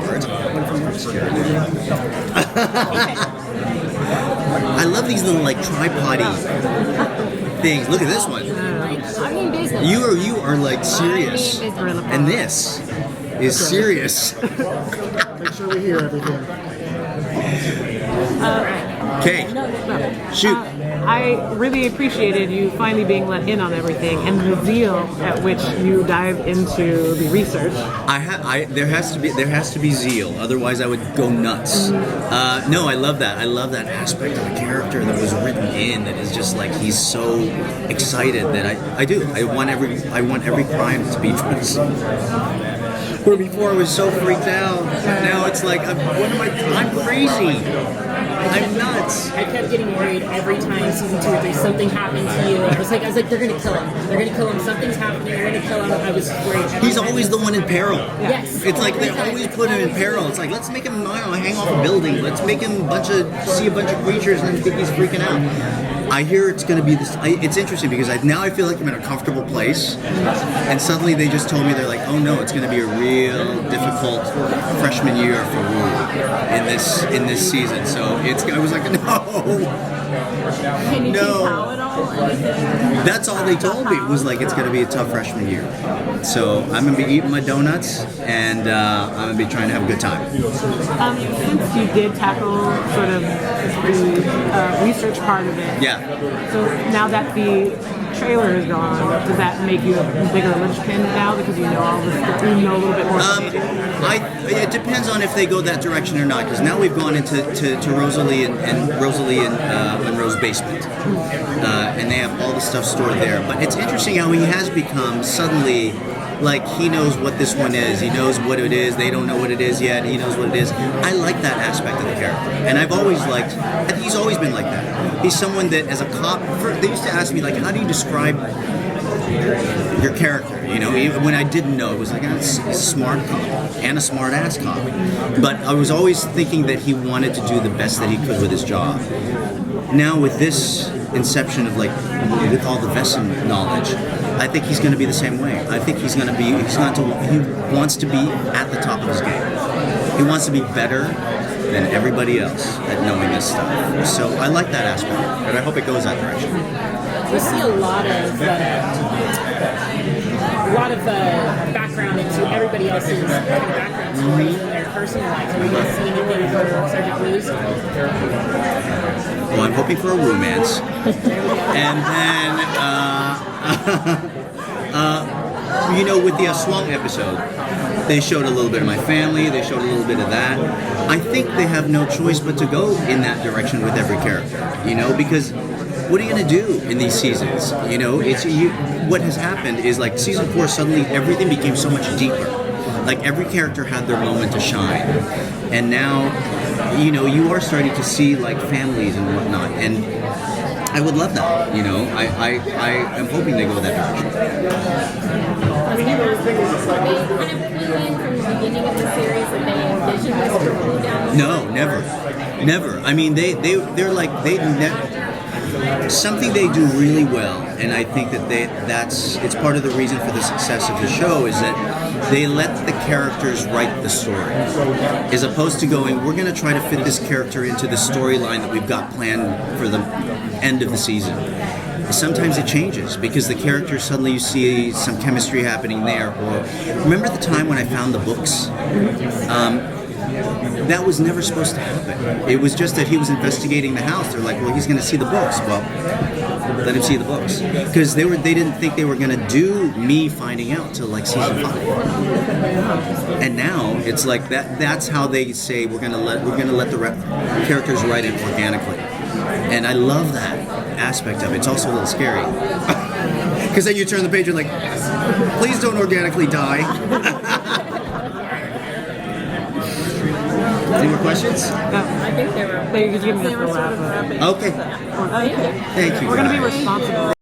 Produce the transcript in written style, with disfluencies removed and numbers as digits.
Burkhardt. I love these little like tripod-y things. Look at this one. I mean business. You are like serious, I mean business. and this is serious. Make sure we hear everything. Okay, shoot. I really appreciated you finally being let in on everything and the zeal at which you dive into the research. There has to be zeal, otherwise I would go nuts. No, I love that. I love that aspect of the character that was written in. That is just like he's so excited that I want every crime to be traced. Where before I was so freaked out, now it's like I'm crazy. I'm nuts. I kept getting worried every time season 2 or 3 something happened to you. I was like, they're gonna kill him. They're gonna kill him. Something's happening. They're gonna kill him. I was worried. He's always the one in peril. Yes. It's like they always put him in peril. It's like, let's make him hang off a building. Let's make him see a bunch of creatures and think he's freaking out. I hear it's going to be this. It's interesting because now I feel like I'm in a comfortable place, and suddenly they just told me they're like, oh no, it's going to be a real difficult freshman year for Wu in this season. So I was like, no. Can you No. tease how at all? That's all they told me was like it's going to be a tough freshman year. So I'm going to be eating my donuts and I'm going to be trying to have a good time. Since you did tackle sort of the research part of it, Yeah. so now that the trailer is gone, does that make you a bigger linchpin now because you know all this stuff, you know a little bit more than they do? It depends on if they go that direction or not. Because now we've gone into Rosalie and Monroe's basement, and they have all the stuff stored there. But it's interesting how he has become suddenly. Like, he knows what this one is. He knows what it is. They don't know what it is yet. He knows what it is. I like that aspect of the character. And I think he's always been like that. He's someone that, as a cop, they used to ask me, like, how do you describe your character? You know, even when I didn't know, it was like a smart cop and a smart-ass cop. But I was always thinking that he wanted to do the best that he could with his job. Now, with this inception of, like, with all the Wesen knowledge, I think he's going to be the same way. I think he wants to be at the top of his game. He wants to be better than everybody else at knowing this stuff. So I like that aspect, and I hope it goes that direction. We see a lot of background into everybody else's kind of background stories and their personal lives. Are we going to see anything for Sergeant Blues? Well, I'm hoping for a romance, and then. With the Swung episode, they showed a little bit of my family, they showed a little bit of that. I think they have no choice but to go in that direction with every character, because what are you going to do in these seasons? What has happened is, like, season 4, suddenly everything became so much deeper. Like, every character had their moment to shine. And now, you are starting to see, like, families and whatnot, and I would love that, I'm hoping they go that direction. They kind of flew in from the beginning of the series that they envisioned this to go down. No, never. I mean, they're like something they do really well, and I think that it's part of the reason for the success of the show is that they let the characters write the story, as opposed to going, we're going to try to fit this character into the storyline that we've got planned for the end of the season. Sometimes it changes because the characters, suddenly you see some chemistry happening there. Or remember the time when I found the books? That was never supposed to happen. It was just that he was investigating the house. They're like, well, he's going to see the books. Well, let him see the books, because they didn't think they were going to do me finding out till like season 5. And now it's like that's how they say we're going to let the characters write it organically. And I love that aspect of it. It's also a little scary. Because then you turn the page and like, please don't organically die. Any more questions? I think they were. They could give me a wrap up. Okay. Okay. Thank you. We're going to be guys. responsible.